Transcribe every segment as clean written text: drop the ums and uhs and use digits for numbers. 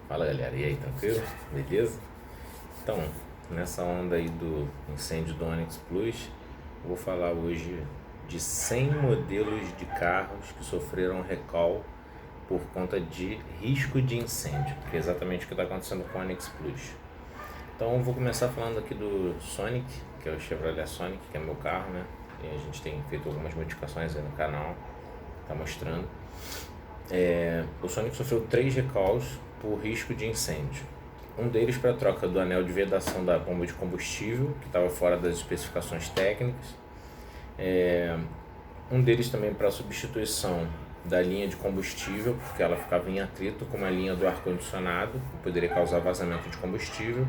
Fala galera, e aí, tranquilo? Beleza? Então, nessa onda aí do incêndio do Onix Plus, eu vou falar hoje de 100 modelos de carros que sofreram recall por conta de risco de incêndio, que é exatamente o que está acontecendo com o Onix Plus. Então, eu vou começar falando aqui do Sonic, que é o Chevrolet Sonic, que é meu carro, né? E a gente tem feito algumas modificações aí no canal, tá mostrando. O Sonic sofreu 3 recalls por risco de incêndio. Um deles para a troca do anel de vedação da bomba de combustível, que estava fora das especificações técnicas. Um deles também para a substituição da linha de combustível, porque ela ficava em atrito com uma linha do ar-condicionado, que poderia causar vazamento de combustível.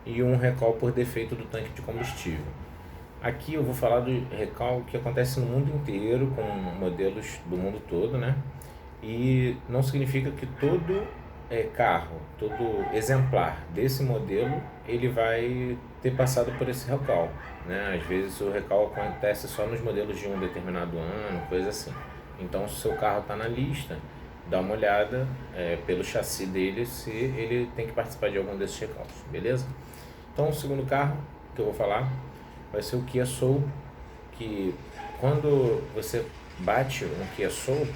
E um recall por defeito do tanque de combustível. Aqui eu vou falar do recall que acontece no mundo inteiro, com modelos do mundo todo, né? E não significa que todo carro, todo exemplar desse modelo, ele vai ter passado por esse recall, né? Às vezes o recall acontece só nos modelos de um determinado ano, coisa assim. Então, se o seu carro está na lista, dá uma olhada pelo chassi dele se ele tem que participar de algum desses recalls, beleza? Então, o segundo carro que eu vou falar vai ser o Kia Soul, que quando você bate um Kia Soul,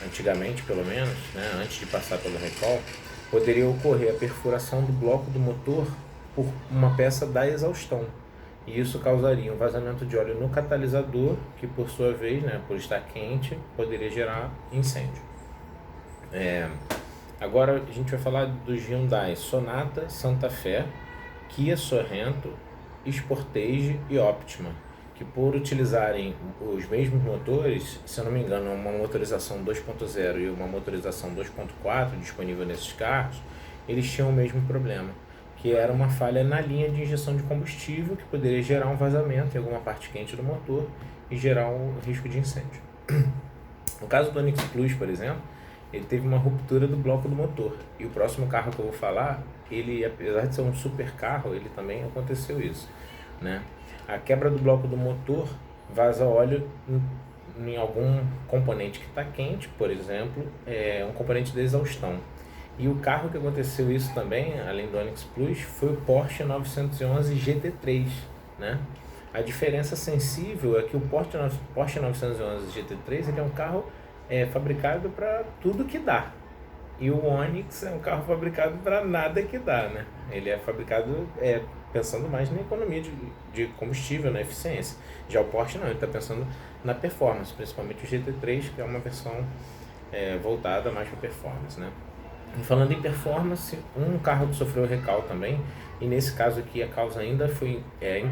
antigamente pelo menos, né, antes de passar pelo recall, poderia ocorrer a perfuração do bloco do motor por uma peça da exaustão. E isso causaria um vazamento de óleo no catalisador, que por sua vez, né, por estar quente, poderia gerar incêndio. Agora a gente vai falar dos Hyundai Sonata, Santa Fé, Kia Sorrento, Sportage e Optima, que por utilizarem os mesmos motores, se eu não me engano, uma motorização 2.0 e uma motorização 2.4 disponível nesses carros, eles tinham o mesmo problema, que era uma falha na linha de injeção de combustível, que poderia gerar um vazamento em alguma parte quente do motor e gerar um risco de incêndio. No caso do Onix Plus, por exemplo, ele teve uma ruptura do bloco do motor. E o próximo carro que eu vou falar, ele, apesar de ser um super carro, ele também aconteceu isso, né? A quebra do bloco do motor vaza óleo em algum componente que está quente, por exemplo, um componente da exaustão. E o carro que aconteceu isso também, além do Onix Plus, foi o Porsche 911 GT3, né? A diferença sensível é que o Porsche 911 GT3 ele é um carro fabricado para tudo que dá. E o Onix é um carro fabricado para nada que dá, né? Ele é fabricado pensando mais na economia de combustível, na eficiência. Já o Porsche não, ele está pensando na performance, principalmente o GT3, que é uma versão voltada mais para performance, né? E falando em performance, um carro que sofreu recall também, e nesse caso aqui a causa ainda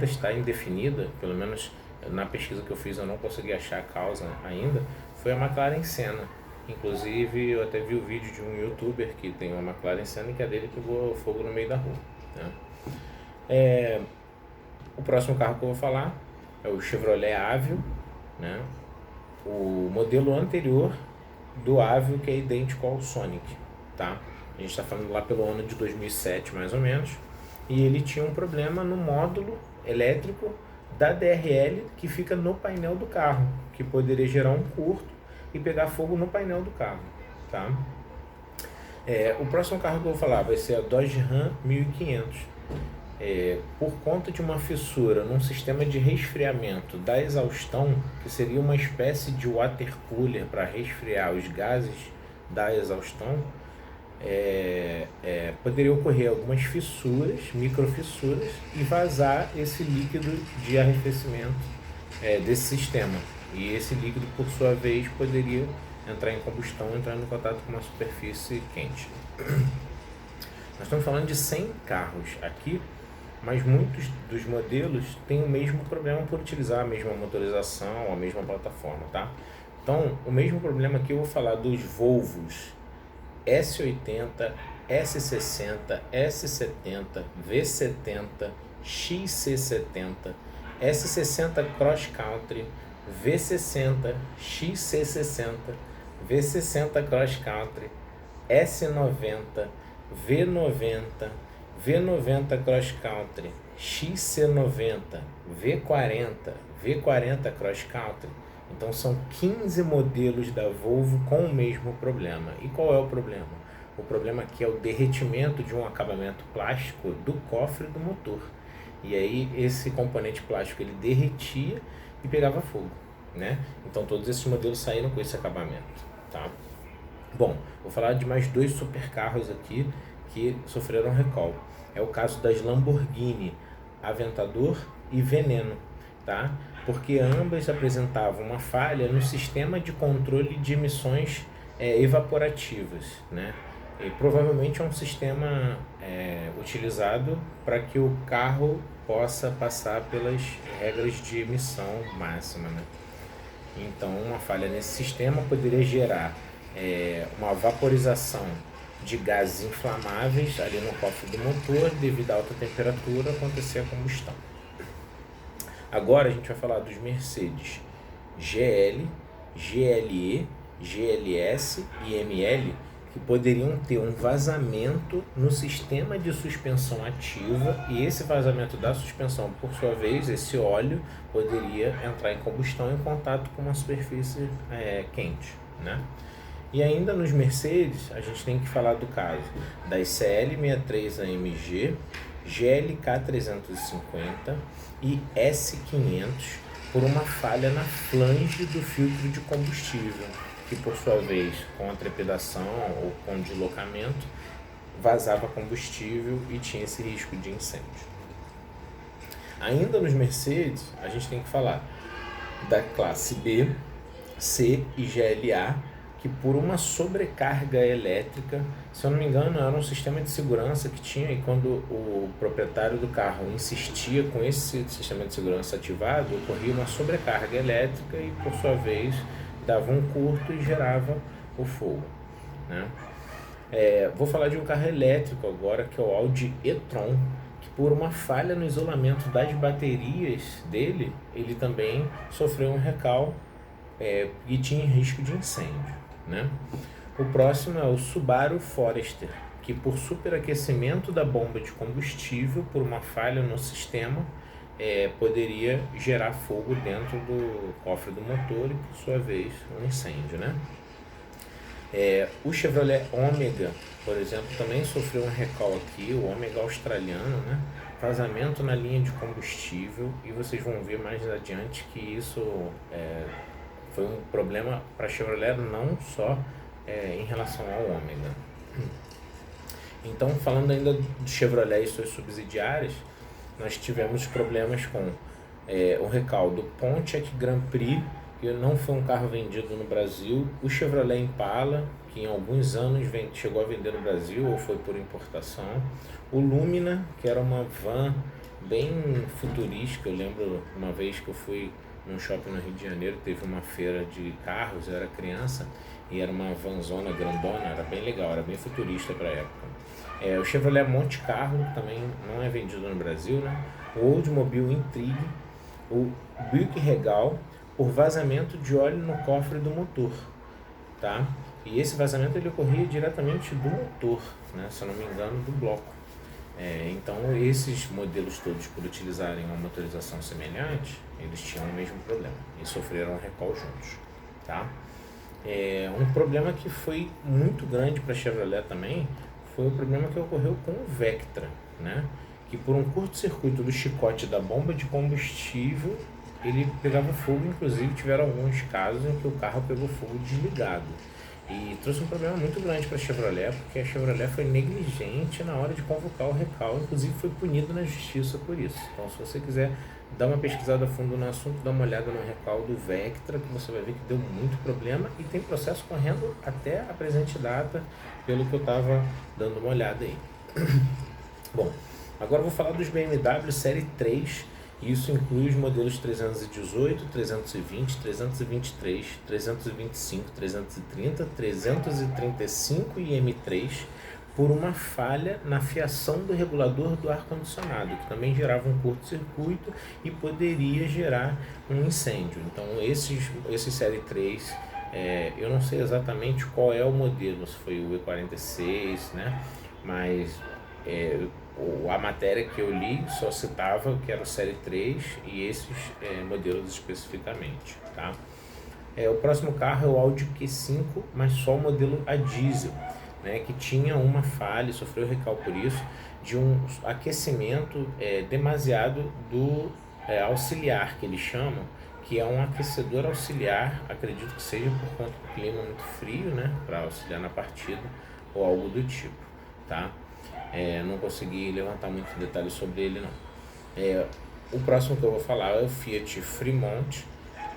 está indefinida, pelo menos na pesquisa que eu fiz eu não consegui achar a causa ainda, foi a McLaren Senna. Inclusive eu até vi o vídeo de um youtuber que tem uma McLaren Senna que é dele que voou fogo no meio da rua, né? O próximo carro que eu vou falar é o Chevrolet Aveo, né? O modelo anterior do Aveo, que é idêntico ao Sonic, tá? A gente está falando lá pelo ano de 2007 mais ou menos, e ele tinha um problema no módulo elétrico da DRL que fica no painel do carro, que poderia gerar um curto e pegar fogo no painel do carro, tá? O próximo carro que eu vou falar vai ser a Dodge Ram 1500. Por conta de uma fissura num sistema de resfriamento da exaustão, que seria uma espécie de water cooler para resfriar os gases da exaustão, poderia ocorrer algumas fissuras, microfissuras, e vazar esse líquido de arrefecimento desse sistema. E esse líquido, por sua vez, poderia entrar em combustão, entrando em contato com uma superfície quente. Nós estamos falando de 100 carros aqui, mas muitos dos modelos têm o mesmo problema por utilizar a mesma motorização, a mesma plataforma, tá? Então, o mesmo problema aqui eu vou falar dos Volvos S80, S60, S70, V70, XC70, S60 Cross Country, V60, XC60, V60 Cross Country, S90, V90, V90 Cross Country, XC90, V40, V40 Cross Country. Então são 15 modelos da Volvo com o mesmo problema. E qual é o problema? O problema aqui é o derretimento de um acabamento plástico do cofre do motor. E aí esse componente plástico ele derretia e pegava fogo, né? Então todos esses modelos saíram com esse acabamento, tá? Bom, vou falar de mais dois supercarros aqui que sofreram recall. É o caso das Lamborghini Aventador e Veneno, tá? Porque ambas apresentavam uma falha no sistema de controle de emissões evaporativas, né? E provavelmente é um sistema utilizado para que o carro possa passar pelas regras de emissão máxima, né? Então, uma falha nesse sistema poderia gerar uma vaporização de gases inflamáveis ali no cofre do motor, devido à alta temperatura, acontecer a combustão. Agora a gente vai falar dos Mercedes GL, GLE, GLS e ML, que poderiam ter um vazamento no sistema de suspensão ativa, e esse vazamento da suspensão, por sua vez, esse óleo poderia entrar em combustão em contato com uma superfície quente, né? E ainda nos Mercedes, a gente tem que falar do caso das CL63 AMG, GLK 350 e S500 por uma falha na flange do filtro de combustível, que por sua vez, com a trepidação ou com deslocamento, vazava combustível e tinha esse risco de incêndio. Ainda nos Mercedes, a gente tem que falar da classe B, C e GLA, que por uma sobrecarga elétrica, se eu não me engano, era um sistema de segurança que tinha, e quando o proprietário do carro insistia com esse sistema de segurança ativado, ocorria uma sobrecarga elétrica e, por sua vez, dava um curto e gerava o fogo, né? Vou falar de um carro elétrico agora, que é o Audi e-tron, que por uma falha no isolamento das baterias dele, ele também sofreu um recall e tinha risco de incêndio, né? O próximo é o Subaru Forester, que por superaquecimento da bomba de combustível, por uma falha no sistema, poderia gerar fogo dentro do cofre do motor e, por sua vez, um incêndio, né? O Chevrolet Ômega, por exemplo, também sofreu um recall aqui, o Ômega australiano, né? Vazamento na linha de combustível, e vocês vão ver mais adiante que isso foi um problema para a Chevrolet, não só em relação ao Ômega. Então, falando ainda de Chevrolet e suas subsidiárias, nós tivemos problemas com o recall do Pontiac Grand Prix, que não foi um carro vendido no Brasil, o Chevrolet Impala, que em alguns anos chegou a vender no Brasil ou foi por importação, o Lumina, que era uma van bem futurística. Eu lembro uma vez que eu fui num shopping no Rio de Janeiro, teve uma feira de carros, eu era criança, e era uma vanzona grandona, era bem legal, era bem futurista para a época. O Chevrolet Monte Carlo também não é vendido no Brasil, né? O Oldsmobile Intrigue, o Buick Regal, por vazamento de óleo no cofre do motor, tá? E esse vazamento ele ocorria diretamente do motor, né? Se eu não me engano, do bloco. Então esses modelos todos, por utilizarem uma motorização semelhante, eles tinham o mesmo problema e sofreram um recall juntos, tá? Um problema que foi muito grande para a Chevrolet também foi o problema que ocorreu com o Vectra, né? Que por um curto-circuito do chicote da bomba de combustível, ele pegava fogo. Inclusive tiveram alguns casos em que o carro pegou fogo desligado. E trouxe um problema muito grande para a Chevrolet, porque a Chevrolet foi negligente na hora de convocar o recall, inclusive foi punido na justiça por isso. Então, se você quiser dar uma pesquisada a fundo no assunto, dá uma olhada no recall do Vectra, que você vai ver que deu muito problema e tem processo correndo até a presente data, pelo que eu estava dando uma olhada aí. Bom, agora eu vou falar dos BMW Série 3, e isso inclui os modelos 318, 320, 323, 325, 330, 335 e M3, por uma falha na fiação do regulador do ar-condicionado, que também gerava um curto-circuito e poderia gerar um incêndio. Então esse Série 3, eu não sei exatamente qual é o modelo, se foi o E46, né? Mas a matéria que eu li só citava que era o Série 3 e esses modelos especificamente, tá? O próximo carro é o Audi Q5, mas só o modelo a diesel, né, que tinha uma falha, sofreu recall por isso, de um aquecimento demasiado do auxiliar, que eles chamam, que é um aquecedor auxiliar, acredito que seja por conta do clima muito frio, né, para auxiliar na partida, ou algo do tipo, tá? Não consegui levantar muitos detalhes sobre ele, não. O próximo que eu vou falar é o Fiat Fremont,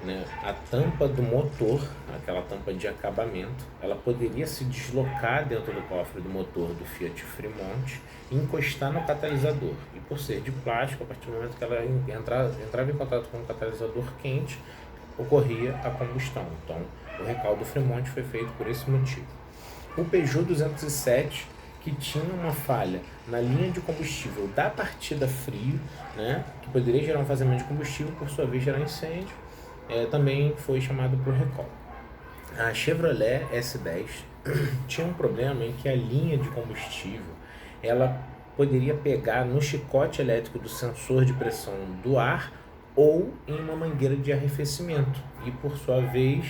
né? A tampa do motor, aquela tampa de acabamento, ela poderia se deslocar dentro do cofre do motor do Fiat Fremont e encostar no catalisador. E por ser de plástico, a partir do momento que ela entrava em contato com o catalisador quente, ocorria a combustão. Então, o recall do Fremont foi feito por esse motivo. O Peugeot 207, que tinha uma falha na linha de combustível da partida frio, né, que poderia gerar um vazamento de combustível, por sua vez gerar incêndio, também foi chamado por recall. A Chevrolet S10 tinha um problema em que a linha de combustível ela poderia pegar no chicote elétrico do sensor de pressão do ar ou em uma mangueira de arrefecimento e, por sua vez,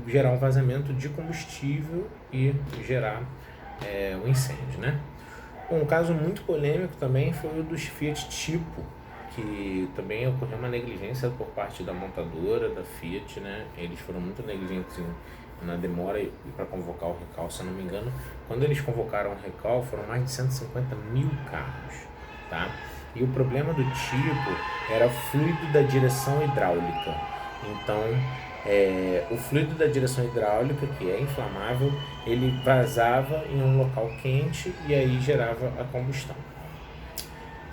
gerar um vazamento de combustível e gerar um incêndio, né? Um caso muito polêmico também foi o dos Fiat Tipo, que também ocorreu uma negligência por parte da montadora, da Fiat, né? Eles foram muito negligentes na demora e para convocar o recall, se eu não me engano. Quando eles convocaram o recall, foram mais de 150 mil carros, tá? E o problema do tipo era o fluido da direção hidráulica. Então, o fluido da direção hidráulica, que é inflamável, ele vazava em um local quente e aí gerava a combustão.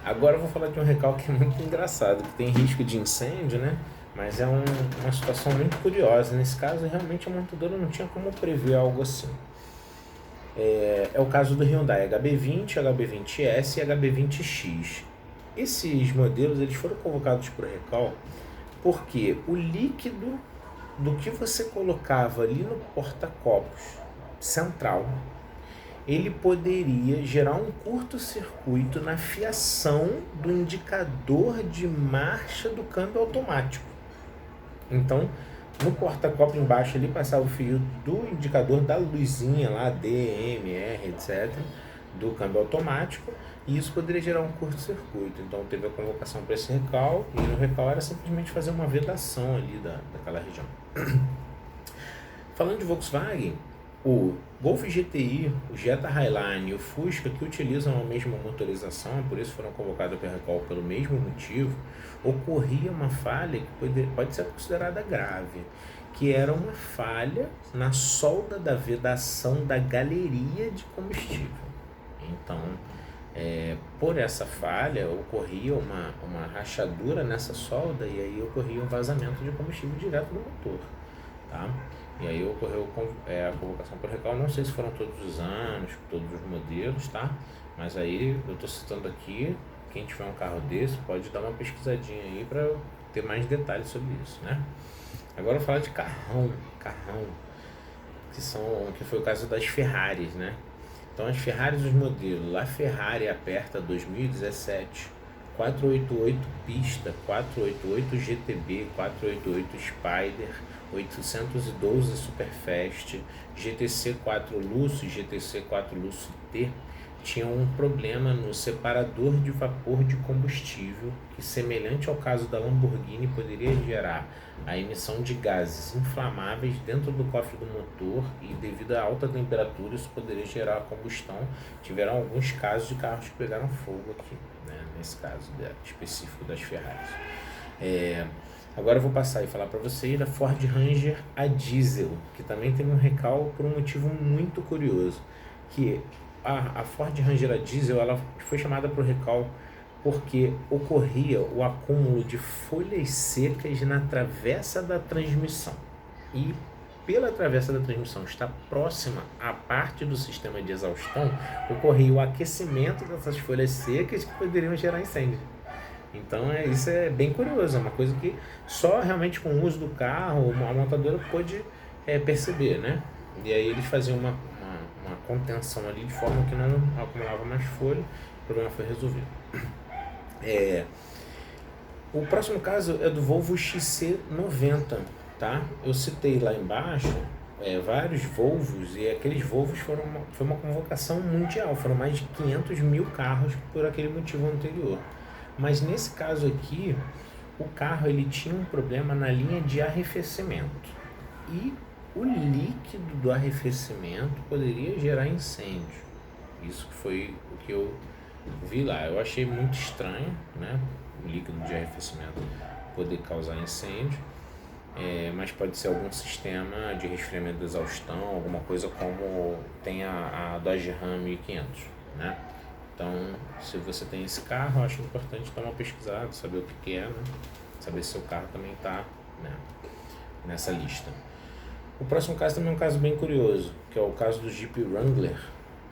Agora eu vou falar de um recall que é muito engraçado, que tem risco de incêndio, né? Mas é uma situação muito curiosa. Nesse caso, realmente a montadora não tinha como prever algo assim. É o caso do Hyundai HB20, HB20S e HB20X. Esses modelos eles foram convocados por recall porque o líquido do que você colocava ali no porta-copos central, ele poderia gerar um curto-circuito na fiação do indicador de marcha do câmbio automático. Então, no porta-copo embaixo ali passava o fio do indicador da luzinha lá, D, M, R, etc., do câmbio automático, e isso poderia gerar um curto-circuito. Então teve a convocação para esse recall, e no recall era simplesmente fazer uma vedação ali daquela região. Falando de Volkswagen, o Golf GTI, o Jetta Highline e o Fusca, que utilizam a mesma motorização, por isso foram convocados para recall pelo mesmo motivo, ocorria uma falha que pode ser considerada grave, que era uma falha na solda da vedação da galeria de combustível. Então, por essa falha, ocorria uma rachadura nessa solda e aí ocorria um vazamento de combustível direto do motor, tá? E aí ocorreu a convocação por recall, não sei se foram todos os anos, todos os modelos, tá? Mas aí eu estou citando aqui, quem tiver um carro desse pode dar uma pesquisadinha aí para ter mais detalhes sobre isso, né? Agora eu vou falar de carrão, que foi o caso das Ferraris, né? Então as Ferraris, os modelos LaFerrari Aperta 2017, 488 Pista, 488 GTB, 488 Spider, 812 Superfast, GTC 4 Lusso e GTC 4 Lusso T tinham um problema no separador de vapor de combustível que, semelhante ao caso da Lamborghini, poderia gerar a emissão de gases inflamáveis dentro do cofre do motor e, devido à alta temperatura, isso poderia gerar a combustão. Tiveram alguns casos de carros que pegaram fogo aqui, né, nesse caso específico das Ferraris. Agora eu vou passar e falar para vocês da Ford Ranger a diesel, que também tem um recall por um motivo muito curioso, que a Ford Ranger a diesel ela foi chamada para o recall porque ocorria o acúmulo de folhas secas na travessa da transmissão. E pela travessa da transmissão estar próxima à parte do sistema de exaustão, ocorria o aquecimento dessas folhas secas que poderiam gerar incêndio. Então isso é bem curioso, é uma coisa que só realmente com o uso do carro a montadora pôde perceber, né? E aí eles faziam uma contenção ali de forma que não acumulava mais folha, o problema foi resolvido. O próximo caso é do Volvo XC90, tá? Eu citei lá embaixo vários Volvos, e aqueles Volvos foi uma convocação mundial, foram mais de 500 mil carros por aquele motivo anterior. Mas nesse caso aqui, o carro ele tinha um problema na linha de arrefecimento, e o líquido do arrefecimento poderia gerar incêndio. Isso foi o que eu vi lá. Eu achei muito estranho, né, o líquido de arrefecimento poder causar incêndio. Mas pode ser algum sistema de resfriamento da exaustão, alguma coisa como tem a Dodge Ram 1500, né? Então, se você tem esse carro, eu acho importante dar uma pesquisada, saber o que é, né? Saber se seu carro também está, né, nessa lista. O próximo caso também é um caso bem curioso, que é o caso do Jeep Wrangler.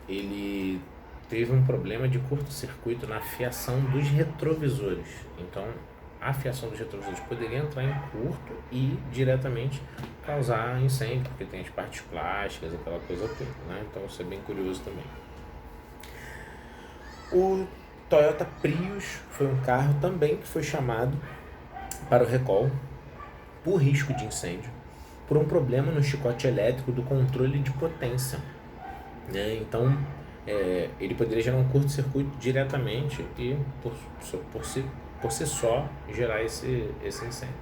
Ele teve um problema de curto-circuito na fiação dos retrovisores. Então, a fiação dos retrovisores poderia entrar em curto e diretamente causar incêndio, porque tem as partes plásticas, aquela coisa toda, né? Então isso é bem curioso também. O Toyota Prius foi um carro também que foi chamado para o recall por risco de incêndio, por um problema no chicote elétrico do controle de potência, né? Então ele poderia gerar um curto-circuito diretamente e por si só gerar esse incêndio.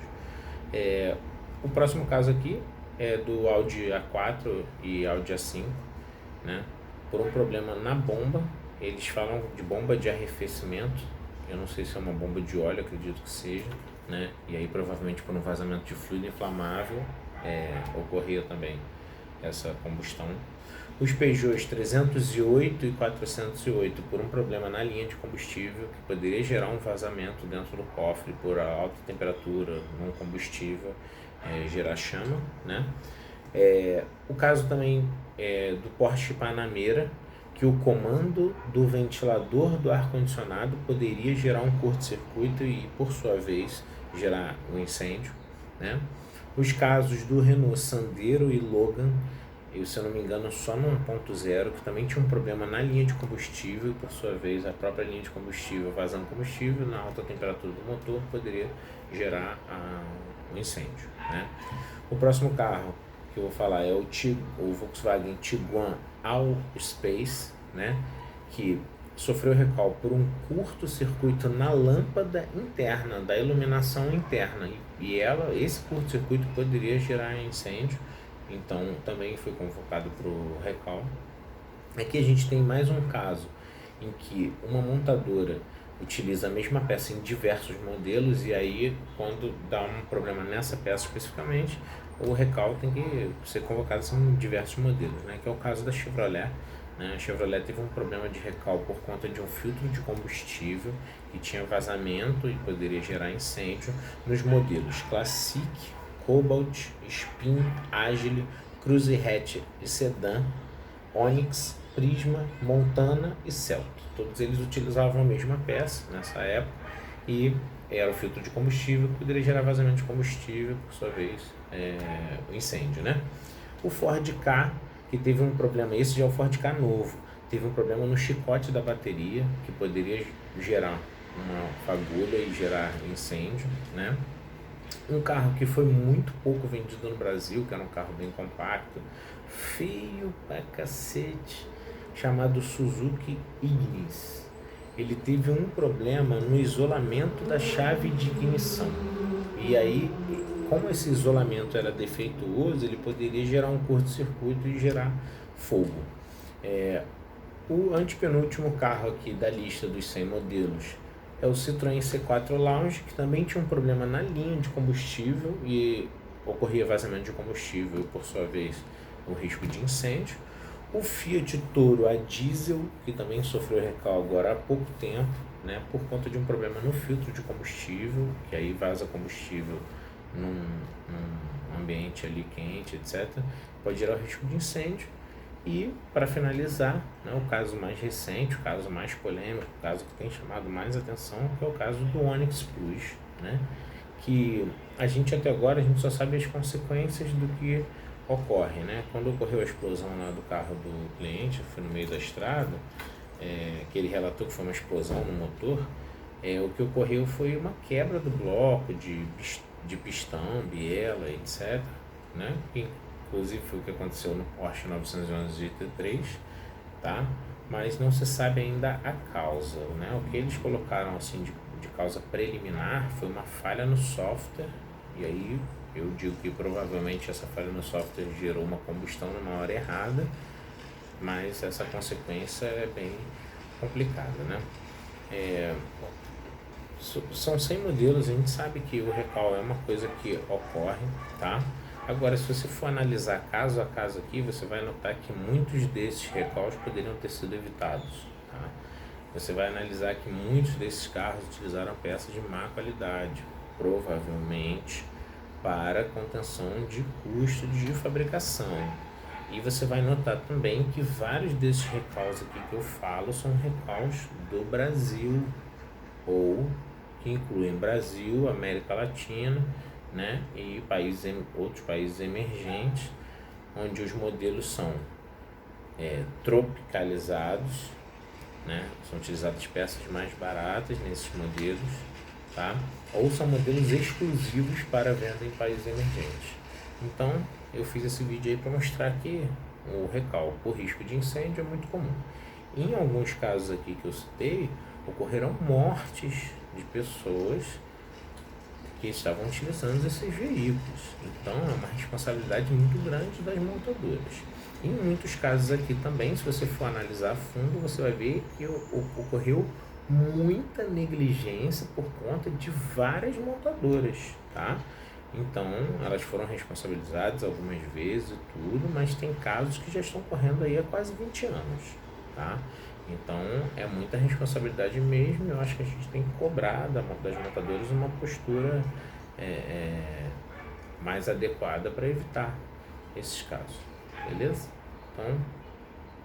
O próximo caso aqui é do Audi A4 e Audi A5, né? Por um problema na bomba, eles falam de bomba de arrefecimento, eu não sei se é uma bomba de óleo, acredito que seja, né? E aí provavelmente por um vazamento de fluido inflamável ocorria também essa combustão. Os Peugeots 308 e 408 por um problema na linha de combustível que poderia gerar um vazamento dentro do cofre por alta temperatura no combustível, gerar chama, né? O caso também do Porsche Panamera, que o comando do ventilador do ar-condicionado poderia gerar um curto-circuito e, por sua vez, gerar um incêndio, né? Os casos do Renault Sandero e Logan, e se eu não me engano só no 1.0, que também tinha um problema na linha de combustível e por sua vez a própria linha de combustível vazando combustível na alta temperatura do motor poderia gerar um incêndio, né? O próximo carro que eu vou falar é o Volkswagen Tiguan Allspace, né? Que sofreu recall por um curto-circuito na lâmpada interna, da iluminação interna, e esse curto-circuito poderia gerar incêndio. Então também foi convocado para o recall. Aqui a gente tem mais um caso em que uma montadora utiliza a mesma peça em diversos modelos, e aí quando dá um problema nessa peça especificamente, o recall tem que ser convocado em diversos modelos, né? Que é o caso da Chevrolet, né? A Chevrolet teve um problema de recall por conta de um filtro de combustível que tinha vazamento e poderia gerar incêndio nos modelos Classic, Cobalt, Spin, Agile, Cruze Hatch e Sedan, Onix, Prisma, Montana e Celta. Todos eles utilizavam a mesma peça nessa época e era o filtro de combustível que poderia gerar vazamento de combustível, por sua vez, o incêndio, né? O Ford Ka, que teve um problema, esse já é o Ford Ka novo, teve um problema no chicote da bateria, que poderia gerar uma fagulha e gerar incêndio, né? Um carro que foi muito pouco vendido no Brasil, que era um carro bem compacto, feio pra cacete, chamado Suzuki Ignis. Ele teve um problema no isolamento da chave de ignição. E aí, como esse isolamento era defeituoso, ele poderia gerar um curto-circuito e gerar fogo. O antepenúltimo carro aqui da lista dos 100 modelos é o Citroën C4 Lounge, que também tinha um problema na linha de combustível e ocorria vazamento de combustível e, por sua vez, o risco de incêndio. O Fiat Toro a diesel, que também sofreu recall agora há pouco tempo, né, por conta de um problema no filtro de combustível, que aí vaza combustível num ambiente ali quente, etc. Pode gerar o risco de incêndio. E, para finalizar, né, o caso mais recente, o caso mais polêmico, o caso que tem chamado mais atenção, que é o caso do Onix Plus, né, que a gente até agora só sabe as consequências do que ocorre, né? Quando ocorreu a explosão lá do carro do cliente, foi no meio da estrada, que ele relatou que foi uma explosão no motor, o que ocorreu foi uma quebra do bloco de pistão, biela, etc., né? inclusive foi o que aconteceu no Porsche 911 GT3, tá? Mas não se sabe ainda a causa, né? O que eles colocaram assim de causa preliminar foi uma falha no software, e aí eu digo que provavelmente essa falha no software gerou uma combustão numa hora errada, mas essa consequência é bem complicada, né? São 100 modelos, a gente sabe que o recall é uma coisa que ocorre, tá? Agora, se você for analisar caso a caso aqui, você vai notar que muitos desses recalls poderiam ter sido evitados, tá? Você vai analisar que muitos desses carros utilizaram peças de má qualidade, provavelmente para contenção de custo de fabricação. E você vai notar também que vários desses recalls aqui que eu falo são recalls do Brasil, ou que incluem Brasil, América Latina, né, e outros países emergentes, onde os modelos são tropicalizados, né, são utilizadas peças mais baratas nesses modelos, tá? Ou são modelos exclusivos para venda em países emergentes. Então, eu fiz esse vídeo aí para mostrar que o recall por risco de incêndio é muito comum. Em alguns casos aqui que eu citei, ocorreram mortes de pessoas que estavam utilizando esses veículos. Então, é uma responsabilidade muito grande das montadoras. Em muitos casos aqui também, se você for analisar a fundo, você vai ver que ocorreu muita negligência por conta de várias montadoras, tá? Então, elas foram responsabilizadas algumas vezes e tudo, mas tem casos que já estão correndo aí há quase 20 anos, tá? Então, é muita responsabilidade mesmo. Eu acho que a gente tem que cobrar das montadoras uma postura mais adequada para evitar esses casos, beleza? Então,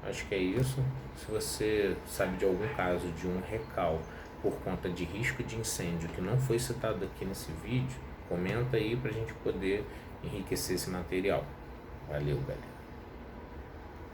acho que é isso. Se você sabe de algum caso de um recall por conta de risco de incêndio que não foi citado aqui nesse vídeo, comenta aí para a gente poder enriquecer esse material. Valeu, galera!